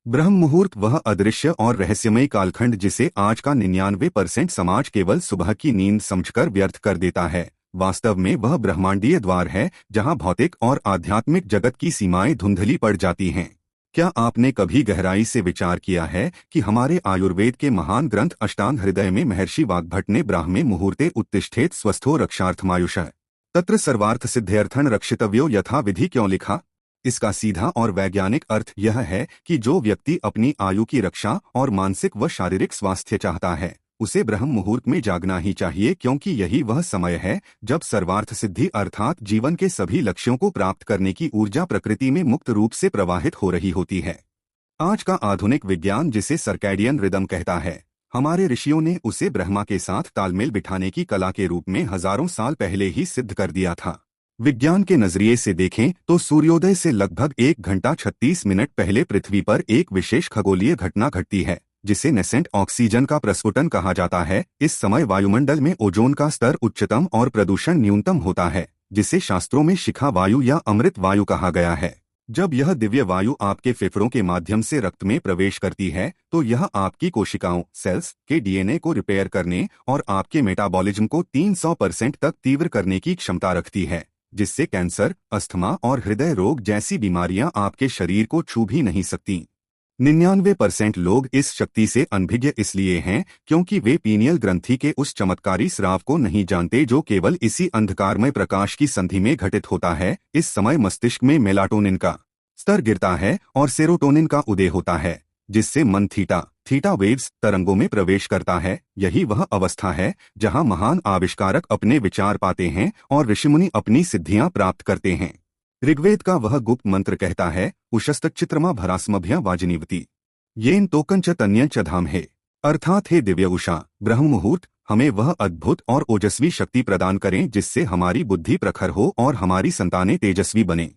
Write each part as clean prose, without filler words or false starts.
ब्रह्म मुहूर्त वह अदृश्य और रहस्यमय कालखंड जिसे आज का 99% समाज केवल सुबह की नींद समझकर व्यर्थ कर देता है। वास्तव में वह ब्रह्मांडीय द्वार है जहां भौतिक और आध्यात्मिक जगत की सीमाएं धुंधली पड़ जाती हैं। क्या आपने कभी गहराई से विचार किया है कि हमारे आयुर्वेद के महान ग्रंथ अष्टांग हृदय में महर्षि वाग्भट ने ब्राह्मे मुहूर्ते उत्तिष्ठेत स्वस्थो रक्षार्थमायुषः तत्र सर्वार्थ सिद्ध्यर्थन रक्षितव्यो यथा विधि क्यों लिखा? इसका सीधा और वैज्ञानिक अर्थ यह है कि जो व्यक्ति अपनी आयु की रक्षा और मानसिक व शारीरिक स्वास्थ्य चाहता है उसे ब्रह्म मुहूर्त में जागना ही चाहिए, क्योंकि यही वह समय है जब सर्वार्थ सिद्धि अर्थात जीवन के सभी लक्ष्यों को प्राप्त करने की ऊर्जा प्रकृति में मुक्त रूप से प्रवाहित हो रही होती है। आज का आधुनिक विज्ञान जिसे सर्कैडियन रिदम कहता है, हमारे ऋषियों ने उसे ब्रह्मा के साथ तालमेल बिठाने की कला के रूप में हजारों साल पहले ही सिद्ध कर दिया था। विज्ञान के नजरिए से देखें तो सूर्योदय से लगभग 1 घंटा 36 मिनट पहले पृथ्वी पर एक विशेष खगोलीय घटना घटती है जिसे नेसेंट ऑक्सीजन का प्रस्फुटन कहा जाता है। इस समय वायुमंडल में ओजोन का स्तर उच्चतम और प्रदूषण न्यूनतम होता है, जिसे शास्त्रों में शिखा वायु या अमृत वायु कहा गया है। जब यह दिव्य वायु आपके फेफड़ों के माध्यम से रक्त में प्रवेश करती है तो यह आपकी कोशिकाओं सेल्स के डीएनए को रिपेयर करने और आपके मेटाबॉलिज्म को 300% तक तीव्र करने की क्षमता रखती है, जिससे कैंसर, अस्थमा और हृदय रोग जैसी बीमारियां आपके शरीर को छू भी नहीं सकती। 99% लोग इस शक्ति से अनभिज्ञ इसलिए हैं क्योंकि वे पीनियल ग्रंथि के उस चमत्कारी स्राव को नहीं जानते जो केवल इसी अंधकारमय प्रकाश की संधि में घटित होता है। इस समय मस्तिष्क में मेलाटोनिन का स्तर गिरता है और सेरोटोनिन का उदय होता है, जिससे मन थीटा वेव्स तरंगों में प्रवेश करता है। यही वह अवस्था है जहां महान आविष्कारक अपने विचार पाते हैं और ऋषिमुनि अपनी सिद्धियां प्राप्त करते हैं। ऋग्वेद का वह गुप्त मंत्र कहता है, उशस्तचित्रमा भरास्मभ्य वाजनीवती येन तोकंच तन्य च धाम है, अर्थात हे दिव्य उषा ब्रह्म मुहूर्त हमें वह अद्भुत और ओजस्वी शक्ति प्रदान करें जिससे हमारी बुद्धि प्रखर हो और हमारी संतानें तेजस्वी बने।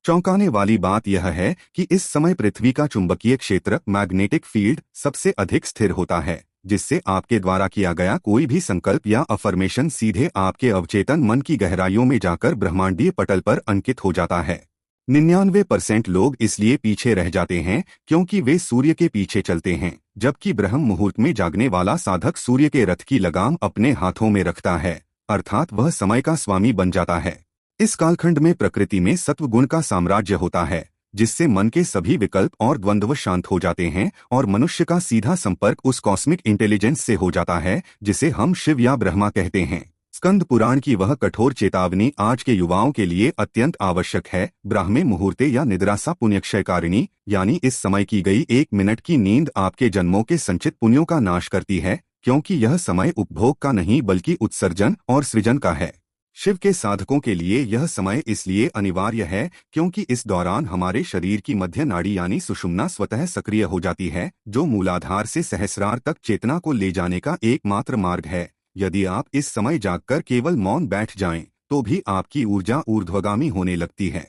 चौंकाने वाली बात यह है कि इस समय पृथ्वी का चुंबकीय क्षेत्र मैग्नेटिक फील्ड सबसे अधिक स्थिर होता है, जिससे आपके द्वारा किया गया कोई भी संकल्प या अफर्मेशन सीधे आपके अवचेतन मन की गहराइयों में जाकर ब्रह्मांडीय पटल पर अंकित हो जाता है। 99% लोग इसलिए पीछे रह जाते हैं क्योंकि वे सूर्य के पीछे चलते हैं, जबकि ब्रह्म मुहूर्त में जागने वाला साधक सूर्य के रथ की लगाम अपने हाथों में रखता है, अर्थात वह समय का स्वामी बन जाता है। इस कालखंड में प्रकृति में सत्व गुण का साम्राज्य होता है, जिससे मन के सभी विकल्प और द्वंद्व शांत हो जाते हैं और मनुष्य का सीधा संपर्क उस कॉस्मिक इंटेलिजेंस से हो जाता है जिसे हम शिव या ब्रह्मा कहते हैं। स्कंद पुराण की वह कठोर चेतावनी आज के युवाओं के लिए अत्यंत आवश्यक है। ब्राह्मे मुहूर्ते या निद्रासा पुण्यक्षयकारिणी, यानी इस समय की गई 1 मिनट की नींद आपके जन्मों के संचित पुण्यों का नाश करती है, क्योंकि यह समय उपभोग का नहीं बल्कि उत्सर्जन और सृजन का है। शिव के साधकों के लिए यह समय इसलिए अनिवार्य है क्योंकि इस दौरान हमारे शरीर की मध्य नाड़ी यानी सुषुम्ना स्वतः सक्रिय हो जाती है, जो मूलाधार से सहस्रार तक चेतना को ले जाने का एकमात्र मार्ग है। यदि आप इस समय जागकर केवल मौन बैठ जाएं, तो भी आपकी ऊर्जा ऊर्ध्वगामी होने लगती है।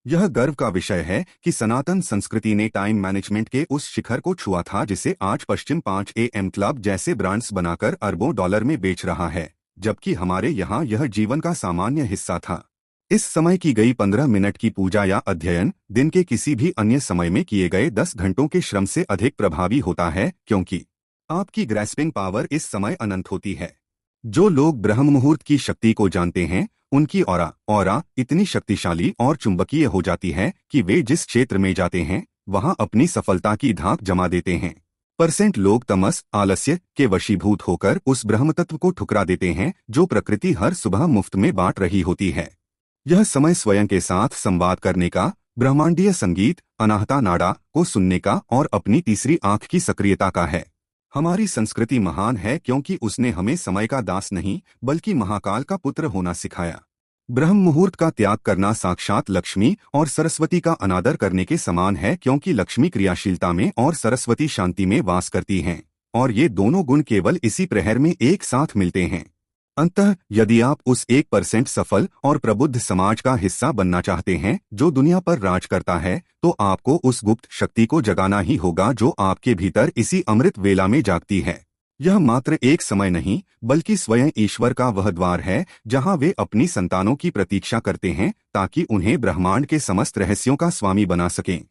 यह गर्व का विषय है कि सनातन संस्कृति ने टाइम मैनेजमेंट के उस शिखर को छुआ था जिसे आज पश्चिम 5 AM क्लब जैसे ब्रांड्स बनाकर अरबों डॉलर में बेच रहा है, जबकि हमारे यहाँ यह जीवन का सामान्य हिस्सा था। इस समय की गई 15 मिनट की पूजा या अध्ययन दिन के किसी भी अन्य समय में किए गए 10 घंटों के श्रम से अधिक प्रभावी होता है, क्योंकि आपकी ग्रैस्पिंग पावर इस समय अनंत होती है। जो लोग ब्रह्म मुहूर्त की शक्ति को जानते हैं उनकी ऑरा इतनी शक्तिशाली और चुंबकीय हो जाती है कि वे जिस क्षेत्र में जाते हैं वहां अपनी सफलता की धाक जमा देते हैं। % लोग तमस आलस्य के वशीभूत होकर उस ब्रह्म तत्व को ठुकरा देते हैं जो प्रकृति हर सुबह मुफ्त में बांट रही होती है। यह समय स्वयं के साथ संवाद करने का, ब्रह्मांडीय संगीत अनाहता नाडा को सुनने का और अपनी तीसरी आंख की सक्रियता का है। हमारी संस्कृति महान है क्योंकि उसने हमें समय का दास नहीं बल्कि महाकाल का पुत्र होना सिखाया। ब्रह्म मुहूर्त का त्याग करना साक्षात लक्ष्मी और सरस्वती का अनादर करने के समान है, क्योंकि लक्ष्मी क्रियाशीलता में और सरस्वती शांति में वास करती हैं, और ये दोनों गुण केवल इसी प्रहर में एक साथ मिलते हैं। अंततः यदि आप उस 1% सफल और प्रबुद्ध समाज का हिस्सा बनना चाहते हैं जो दुनिया पर राज करता है, तो आपको उस गुप्त शक्ति को जगाना ही होगा जो आपके भीतर इसी अमृत वेला में जागती है। यह मात्र एक समय नहीं बल्कि स्वयं ईश्वर का वह द्वार है जहां वे अपनी संतानों की प्रतीक्षा करते हैं ताकि उन्हें ब्रह्मांड के समस्त रहस्यों का स्वामी बना सकें।